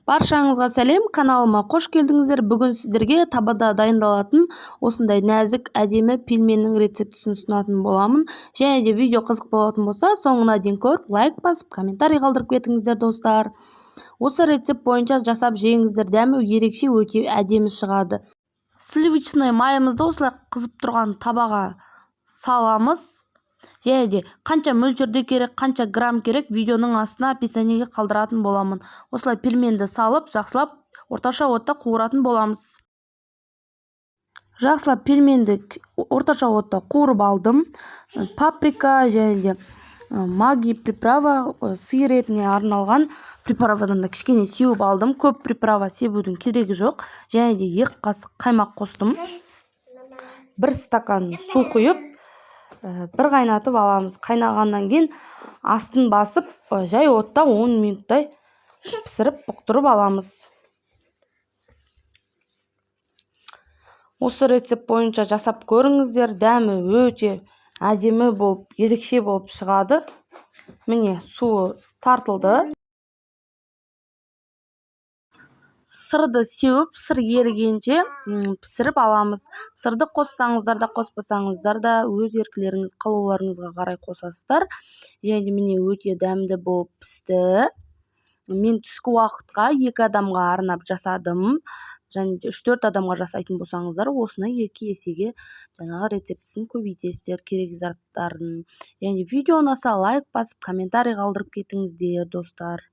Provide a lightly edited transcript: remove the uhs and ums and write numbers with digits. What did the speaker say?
Баршаңызға сәлем, каналыма қош келдіңіздер. Бүгін сіздерге табада дайындалатын осындай нәзік, әдемі пельменнің рецептісін ұсынатын боламын. Және де видео қызық болатын болса, соңына дейін көріп, лайк басып, комментарий қалдырып кетіңіздер, достар. Осы рецепт бойынша жасап жеңіздер, дәмі ерекше, өте әдемі шығады. Сливочный майымызды осылай қызып тұрған табаға саламыз. Және де қанша мөлшерде керек, қанша грамм керек, видеоның астына описаниеге қалдыратын боламын. Осылай пельменді салып, жақсылап орташа отта қуыратын боламыз. Жақсылап пельменді орташа отта қуырып алдым. Паприка және де маги приправа, сиыр етіне арналған приправадан да кішкене сеуіп алдым. Көп приправа себудің керегі жоқ. Және де 2 қасық қаймақ қостым. 1 стакан су құйып, бір қайнатып аламыз. Қайнағаннан кейін астын басып, жай отта 10 минуттай пісіріп бұқтырып аламыз. Осы рецепт бойынша жасап көріңіздер, дәмі өте әдемі болып, ерекше болып шығады. Міне, суы тартылды. Сырды сеуіп, сыр ерігенше пісіріп аламыз. Сырды қоссаңыздар да, қоспасаңыздар да өз еркілеріңіз, қалауларыңызға қарай қосасыздар. Және міне өте дәмді болып пісті. Мен түскі уақытқа 2 адамға арнап жасадым. Және 3-4 адамға жасайтын болсаңыздар, осыны 2 есеге жаңағы рецептісін көбейтесіздер, керек заттарын. Және видео ұнаса лайк басып, комментарий қалдырып кетіңіздер, достар.